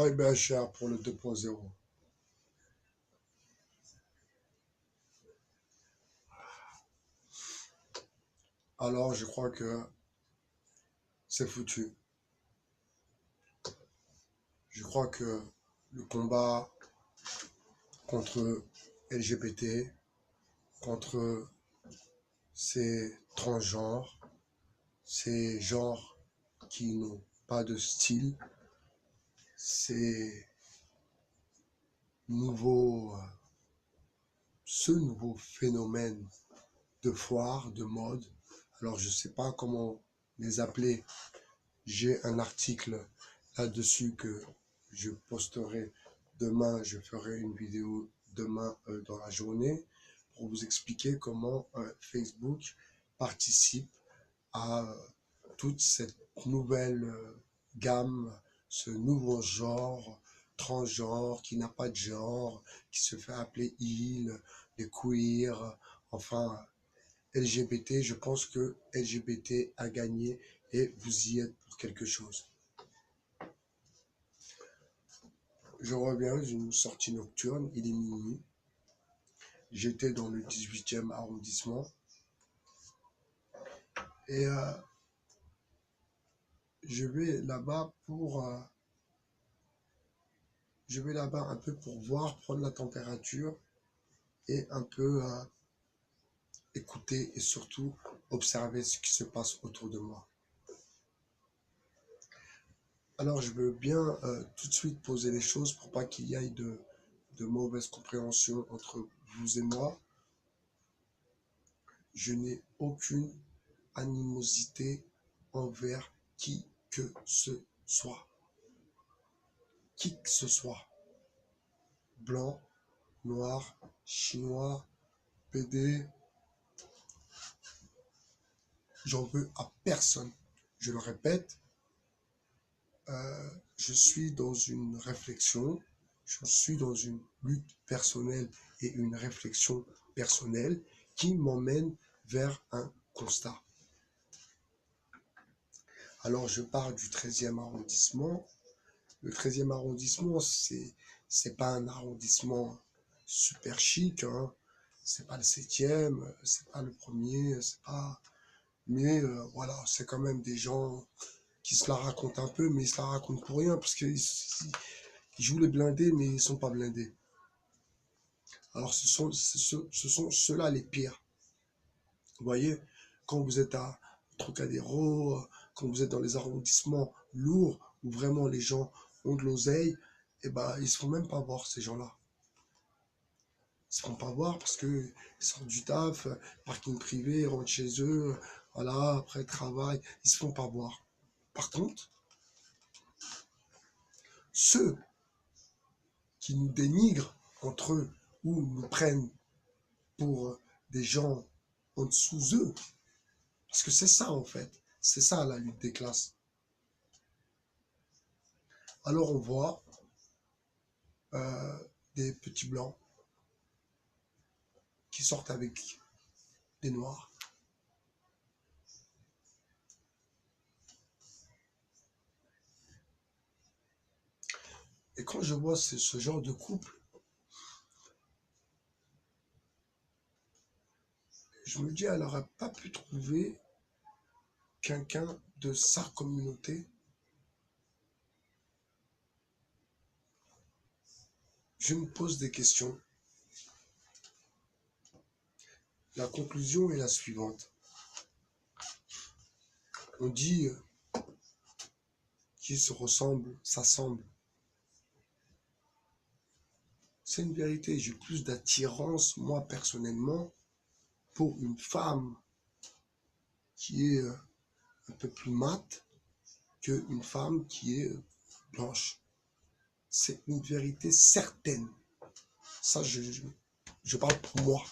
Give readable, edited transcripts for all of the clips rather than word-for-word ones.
est bien cher pour le 2.0. Alors, je crois que c'est foutu. Je crois que le combat contre LGBT, contre ces transgenres, ces genres qui n'ont pas de style, ces nouveaux, ce nouveau phénomène de foire, de mode. Alors, je ne sais pas comment les appeler. J'ai un article là-dessus que je posterai demain. Je ferai une vidéo demain dans la journée pour vous expliquer comment Facebook participe à toute cette nouvelle gamme, ce nouveau genre, transgenre, qui n'a pas de genre, qui se fait appeler il, les queers, enfin, LGBT. Je pense que LGBT a gagné et vous y êtes pour quelque chose. Je reviens d'une sortie nocturne, il est minuit. J'étais dans le 18e arrondissement et je vais là-bas un peu pour voir, prendre la température et un peu écouter et surtout observer ce qui se passe autour de moi. Alors je veux bien tout de suite poser les choses pour pas qu'il y ait de mauvaise compréhension entre vous et moi. Je n'ai aucune animosité envers qui que ce soit. Qui que ce soit. Blanc, noir, chinois, PD. J'en veux à personne. Je le répète, je suis dans une réflexion, je suis dans une lutte personnelle et une réflexion personnelle qui m'emmène vers un constat. Alors je pars du 13e arrondissement. Le 13e arrondissement, c'est pas un arrondissement super chic, hein. C'est pas le 7e, c'est pas le premier, c'est pas... Mais voilà, c'est quand même des gens qui se la racontent un peu, mais ils se la racontent pour rien, parce qu'ils jouent les blindés, mais ils sont pas blindés. Alors ce sont ceux-là les pires. Vous voyez, quand vous êtes à Trocadéro, quand vous êtes dans les arrondissements lourds, où vraiment les gens ont de l'oseille, eh ben, ils se font même pas voir, ces gens-là. Ils se font pas voir parce qu'ils sortent du taf, parking privé, ils rentrent chez eux, voilà, après travail, ils se font pas voir. Par contre, ceux qui nous dénigrent entre eux ou nous prennent pour des gens en dessous d'eux, parce que c'est ça en fait, c'est ça la lutte des classes. Alors on voit des petits blancs qui sortent avec des noirs. Et quand je vois ce genre de couple, je me dis, elle n'aurait pas pu trouver quelqu'un de sa communauté. Je me pose des questions. La conclusion est la suivante. On dit qu'ils se ressemblent, s'assemblent. C'est une vérité. J'ai plus d'attirance, moi, personnellement, pour une femme qui est un peu plus mate qu'une femme qui est blanche. C'est une vérité certaine. Ça, je parle pour moi.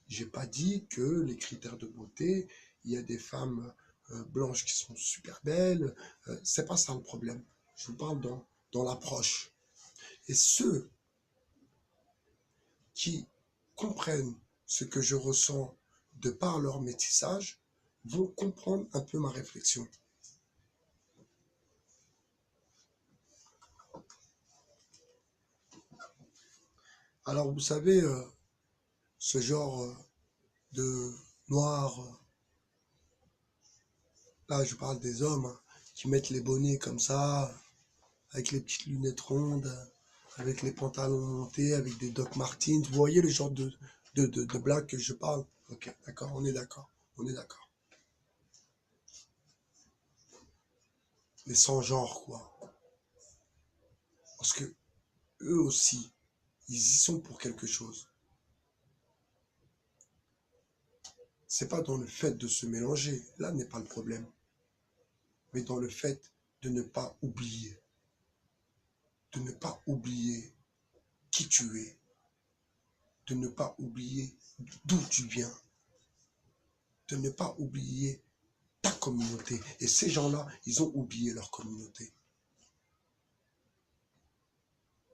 J'ai pas dit que les critères de beauté, il y a des femmes blanches qui sont super belles. C'est pas ça le problème. Je vous parle dans l'approche. Et ceux qui comprennent ce que je ressens de par leur métissage vont comprendre un peu ma réflexion. Alors, vous savez, ce genre de noirs, là, je parle des hommes, hein, qui mettent les bonnets comme ça, avec les petites lunettes rondes, avec les pantalons montés, avec des Doc Martens. Vous voyez le genre de blague que je parle? Ok, d'accord, on est d'accord. On est d'accord. Les sans-genres, quoi. Parce que eux aussi, ils y sont pour quelque chose. C'est pas dans le fait de se mélanger, là n'est pas le problème, mais dans le fait de ne pas oublier, de ne pas oublier qui tu es, de ne pas oublier d'où tu viens, de ne pas oublier ta communauté. Et ces gens-là, ils ont oublié leur communauté.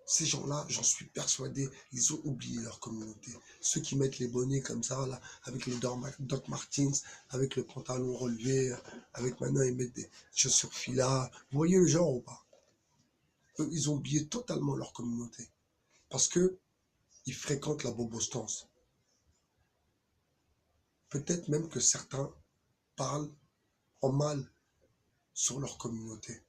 Ces gens-là, j'en suis persuadé, ils ont oublié leur communauté. Ceux qui mettent les bonnets comme ça, là, avec les Doc Martens, avec le pantalon relevé, avec maintenant ils mettent des chaussures fila. Vous voyez le genre ou pas? Eux, ils ont oublié totalement leur communauté. Parce que ils fréquentent la bobostance. Peut-être même que certains parlent en mal sur leur communauté.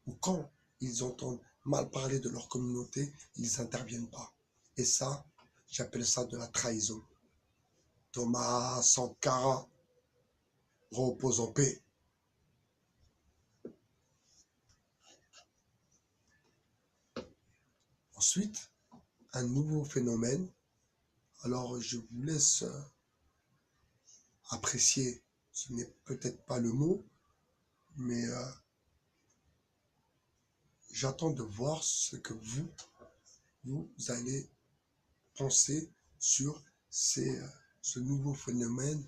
Ou quand ils entendent mal parler de leur communauté, ils n'interviennent pas. Et ça, j'appelle ça de la trahison. Thomas Sankara, repose en paix. Ensuite, un nouveau phénomène. Alors, je vous laisse apprécier, ce n'est peut-être pas le mot, mais j'attends de voir ce que vous allez penser sur ce nouveau phénomène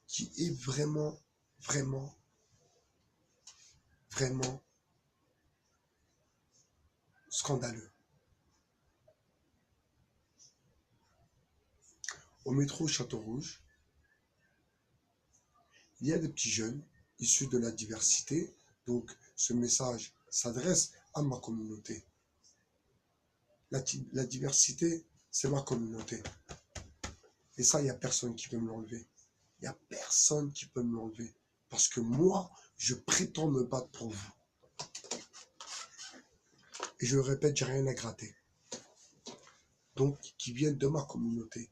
qui est vraiment, vraiment, vraiment scandaleux. Au métro Château-Rouge, il y a des petits jeunes issus de la diversité. Donc, ce message s'adresse à ma communauté. La diversité, c'est ma communauté. Et ça, il n'y a personne qui peut me l'enlever. Il n'y a personne qui peut me l'enlever. Parce que moi, je prétends me battre pour vous. Et je le répète, j'ai rien à gratter. Donc, qui viennent de ma communauté.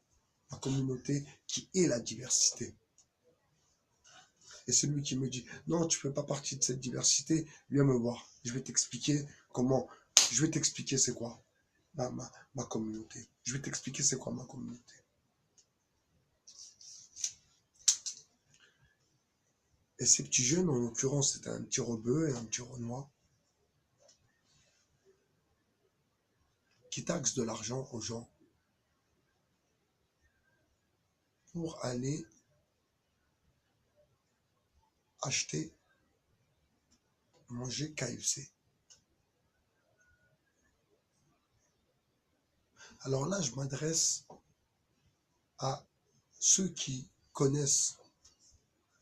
Ma communauté qui est la diversité. Et celui qui me dit, non, tu ne fais pas partie de cette diversité, viens me voir. Je vais t'expliquer comment, je vais t'expliquer c'est quoi ma communauté. Je vais t'expliquer c'est quoi ma communauté. Et ces petits jeunes, en l'occurrence, c'était un petit rebeu et un petit renois, qui taxent de l'argent aux gens pour aller acheter, manger KFC. Alors là, je m'adresse à ceux qui connaissent,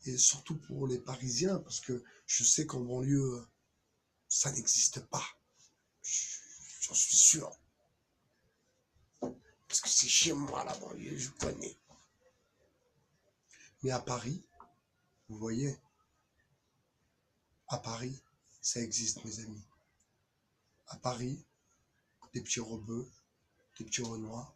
et surtout pour les Parisiens, parce que je sais qu'en banlieue, ça n'existe pas. J'en suis sûr. Parce que c'est chez moi, la banlieue, je connais. Mais à Paris, vous voyez, à Paris, ça existe, mes amis. À Paris, des petits rebeux, des petits renois,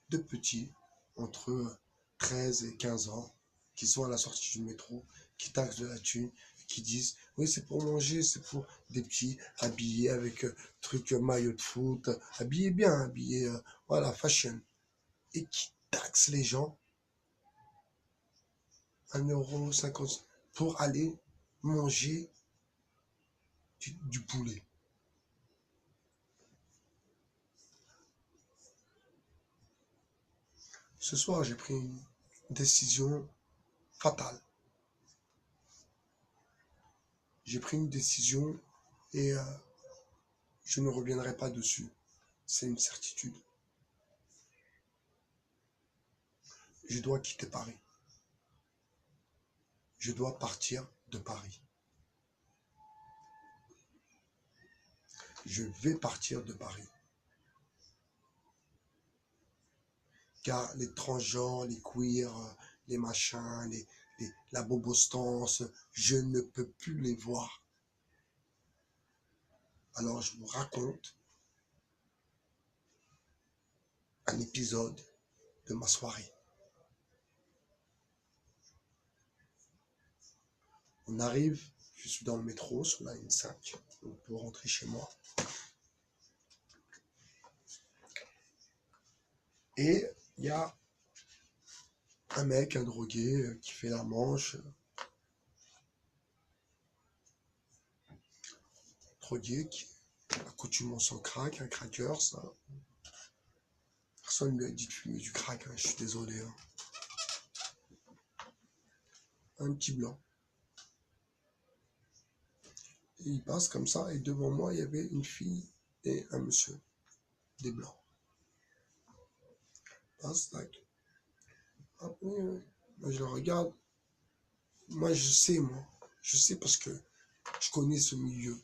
de petits, entre 13 et 15 ans, qui sont à la sortie du métro, qui taxent de la thune, qui disent oui c'est pour manger, c'est pour des petits habillés avec truc maillot de foot, habillés bien, habillés voilà fashion, et qui taxent les gens 1,50 € pour aller manger du poulet. Ce soir j'ai pris une décision fatale. J'ai pris une décision et je ne reviendrai pas dessus. C'est une certitude. Je dois quitter Paris. Je dois partir de Paris. Je vais partir de Paris. car les transgenres, les queers, les machins, la bobostance, je ne peux plus les voir. Alors je vous raconte un épisode de ma soirée. On arrive, je suis dans le métro sur la N5, pour rentrer chez moi. Et il y a un mec, un drogué, qui fait la manche. Drogué qui accoutumant son crack, un cracker, ça. Personne ne lui a dit de fumer du crack, hein, je suis désolé. Hein. Un petit blanc. Et il passe comme ça, et devant moi, il y avait une fille et un monsieur, des blancs. Il passe, tac. Après, moi, je le regarde. Moi, je sais parce que je connais ce milieu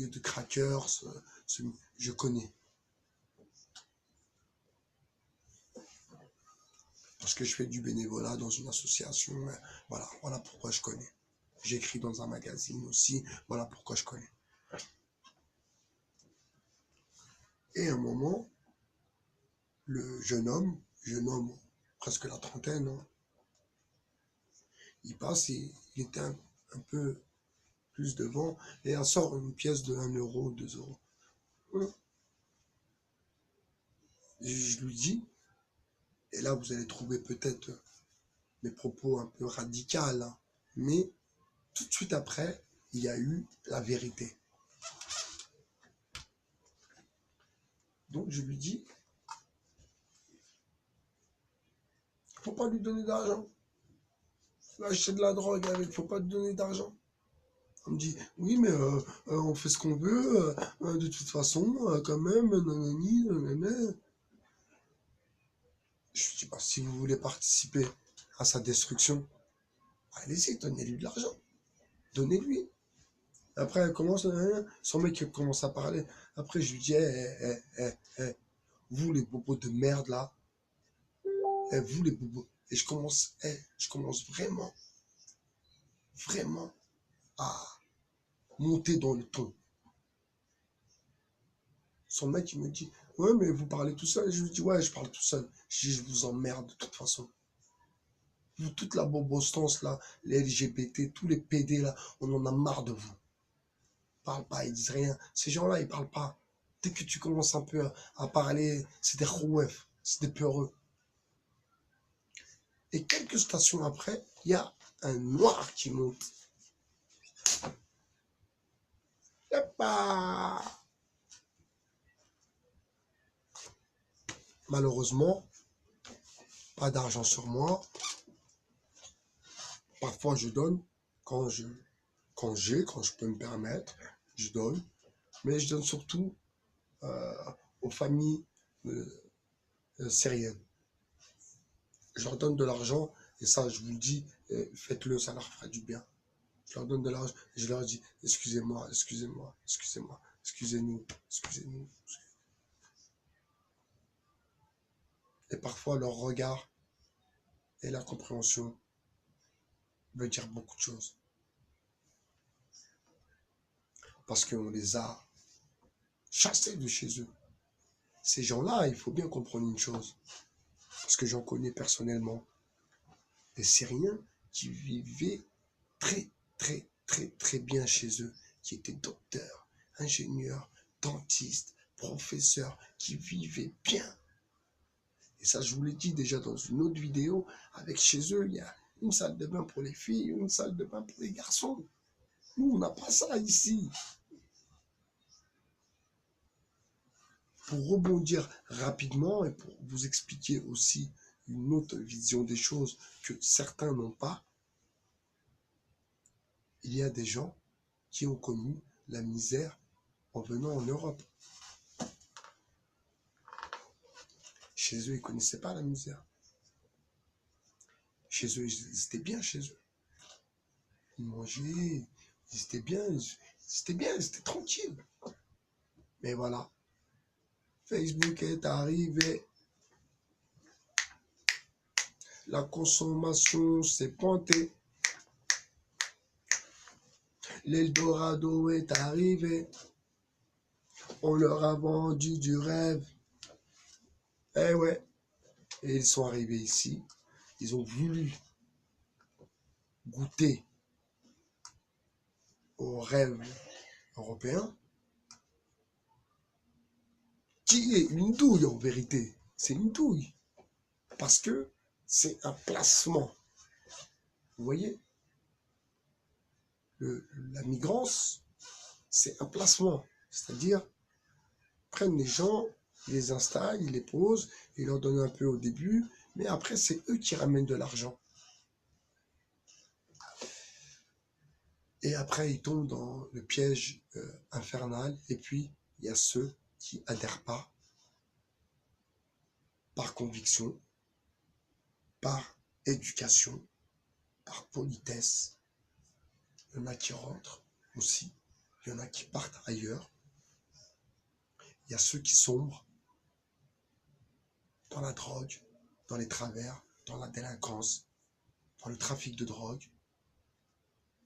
de crackers, je connais. Parce que je fais du bénévolat dans une association, voilà pourquoi je connais. J'écris dans un magazine aussi, voilà pourquoi je connais. Et à un moment, le jeune homme, presque la trentaine, hein, il passe et il était un peu plus devant et elle sort une pièce de 1 euro, 2 euros. Et je lui dis, et là vous allez trouver peut-être mes propos un peu radicaux, hein, mais tout de suite après, il y a eu la vérité. Donc je lui dis, faut pas lui donner d'argent. Là, acheter de la drogue avec, faut pas lui donner d'argent. On me dit, oui, mais on fait ce qu'on veut, de toute façon, quand même, nanani, nanana. Je lui dis, bah, si vous voulez participer à sa destruction, allez-y, donnez-lui de l'argent. Donnez-lui. Après, elle commence, son mec commence à parler. Après, je lui dis, vous les bobos de merde là, vous les bobos. Et je commence vraiment à monter dans le ton. Son mec, il me dit, ouais, mais vous parlez tout seul. Et je lui dis, ouais, je parle tout seul. Je vous emmerde de toute façon. Vous, toute la bobostance là, les LGBT, tous les PD là, on en a marre de vous. Ils parlent pas, ils disent rien. Ces gens-là, ils parlent pas. Dès que tu commences un peu à parler, c'est des rouefs, c'est des peureux. Et quelques stations après, il y a un noir qui monte. Y'a malheureusement, pas d'argent sur moi. Parfois, je donne quand je peux me permettre, je donne. Mais je donne surtout aux familles syriennes. Je leur donne de l'argent, et ça, je vous le dis, faites-le, ça leur fera du bien. Je leur donne de l'argent, et je leur dis, excusez-moi, excusez-nous. Et parfois, leur regard et la compréhension veut dire beaucoup de choses. Parce qu'on les a chassés de chez eux. Ces gens-là, il faut bien comprendre une chose. Parce que j'en connais personnellement. Des Syriens qui vivaient très, très bien chez eux. Qui étaient docteurs, ingénieurs, dentistes, professeurs, qui vivaient bien. Et ça, je vous l'ai dit déjà dans une autre vidéo, avec chez eux, il y a une salle de bain pour les filles, une salle de bain pour les garçons. Nous, on n'a pas ça ici. Pour rebondir rapidement et pour vous expliquer aussi une autre vision des choses que certains n'ont pas, il y a des gens qui ont connu la misère en venant en Europe. Chez eux, ils ne connaissaient pas la misère. Chez eux, ils étaient bien chez eux. Ils mangeaient, ils étaient bien, ils étaient tranquilles. Mais voilà, Facebook est arrivé. La consommation s'est pointée. L'Eldorado est arrivé. On leur a vendu du rêve. Eh ouais. Et ils sont arrivés ici. Ils ont voulu goûter au rêve européen, qui est une douille en vérité. C'est une douille. Parce que c'est un placement. Vous voyez, la migrance, c'est un placement. C'est-à-dire, prennent les gens, ils les installent, ils les posent, ils leur donnent un peu au début, mais après, c'est eux qui ramènent de l'argent. Et après, ils tombent dans le piège infernal. Et puis, il y a ceux qui adhèrent pas par conviction, par éducation, par politesse. Il y en a qui rentrent aussi. Il y en a qui partent ailleurs. Il y a ceux qui sombrent dans la drogue, dans les travers, dans la délinquance, dans le trafic de drogue.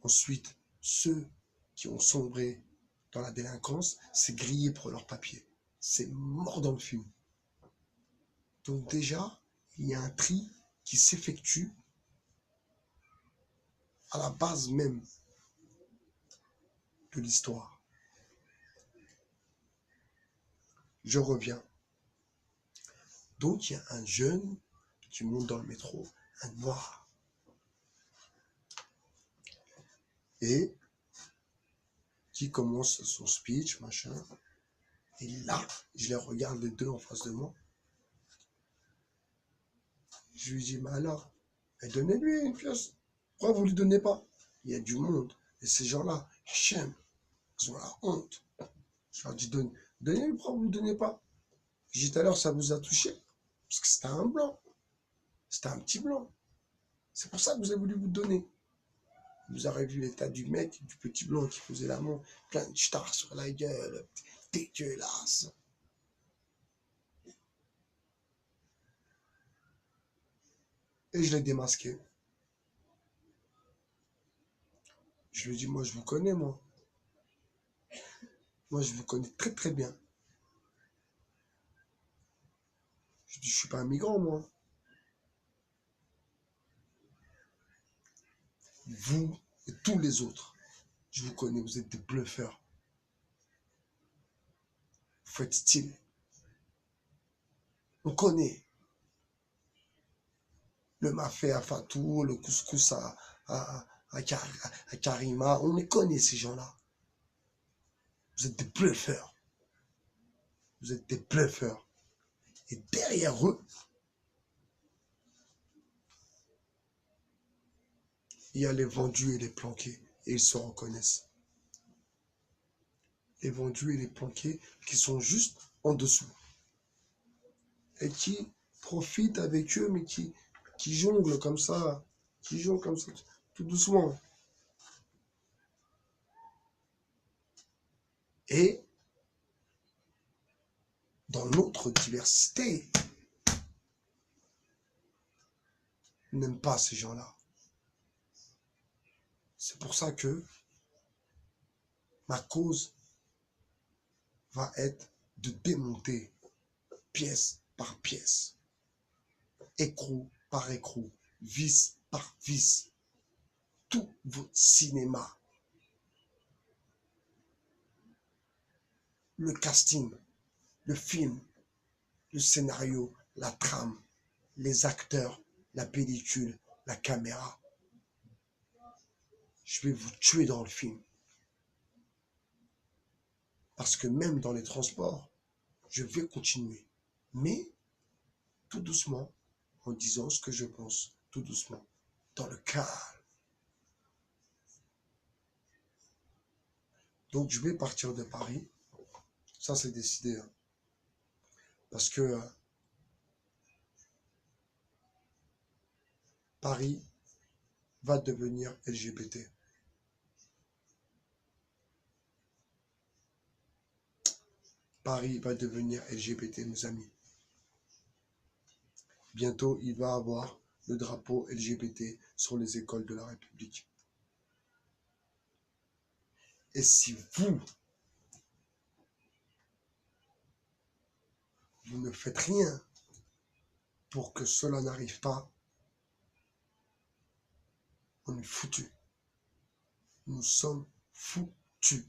Ensuite, ceux qui ont sombré dans la délinquance, c'est grillé pour leurs papiers. C'est mort dans le film. Donc déjà, il y a un tri qui s'effectue à la base même de l'histoire. Je reviens. Donc il y a un jeune qui monte dans le métro, un noir. Et qui commence son speech, machin. Et là, je les regarde les deux en face de moi. Je lui dis, mais alors, donnez-lui une pièce. Pourquoi vous ne lui donnez pas? Il y a du monde. Et ces gens-là, ils ont la honte. Je leur dis, donnez-lui, pourquoi vous ne lui donnez pas? J'ai dit tout à l'heure, ça vous a touché. Parce que c'était un blanc. C'était un petit blanc. C'est pour ça que vous avez voulu vous donner. Vous aurez vu l'état du mec, du petit blanc qui faisait l'amour, plein de stars sur la gueule, dégueulasse. Et je l'ai démasqué. Je lui ai dit, moi je vous connais, moi. Moi je vous connais très très bien. Je dis, je suis pas un migrant, moi. Vous et tous les autres, je vous connais, vous êtes des bluffeurs. Vous faites style. On connaît le mafé à Fatou, le couscous à Karima. On les connaît, ces gens-là. Vous êtes des bluffeurs. Vous êtes des bluffeurs. Et derrière eux, il y a les vendus et les planqués. Et ils se reconnaissent. Les vendus et les planqués qui sont juste en dessous. Et qui profitent avec eux, mais qui jonglent comme ça. Qui jonglent comme ça, tout doucement. Et dans notre diversité, on n'aime pas ces gens-là. C'est pour ça que ma cause va être de démonter pièce par pièce, écrou par écrou, vis par vis, tout votre cinéma. Le casting, le film, le scénario, la trame, les acteurs, la pellicule, la caméra. Je vais vous tuer dans le film. Parce que même dans les transports, je vais continuer. Mais tout doucement, en disant ce que je pense, tout doucement, dans le calme. Donc je vais partir de Paris. Ça, c'est décidé. Hein. Parce que Paris va devenir LGBT. Paris va devenir LGBT, mes amis. Bientôt, il va y avoir le drapeau LGBT sur les écoles de la République. Et si vous ne faites rien pour que cela n'arrive pas, on est foutus. Nous sommes foutus.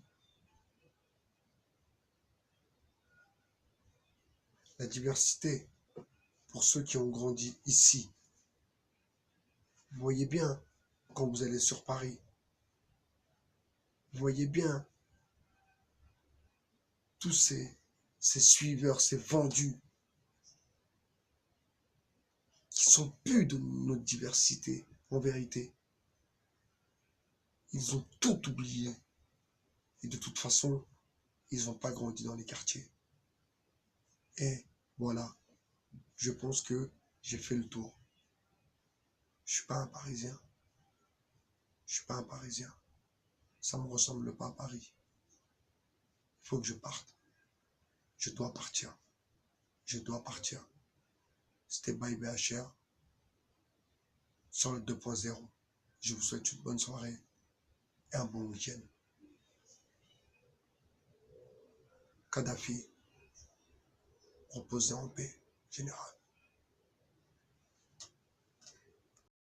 La diversité, pour ceux qui ont grandi ici, vous voyez bien quand vous allez sur Paris, vous voyez bien tous ces suiveurs, ces vendus qui sont plus de notre diversité, en vérité. Ils ont tout oublié. Et de toute façon, ils n'ont pas grandi dans les quartiers. Et voilà, je pense que j'ai fait le tour. Je suis pas un Parisien. Je suis pas un Parisien. Ça me ressemble pas à Paris. Il faut que je parte. Je dois partir. Je dois partir. C'était by BHR sur le 2.0. Je vous souhaite une bonne soirée et un bon week-end. Kadhafi, reposez en paix, général.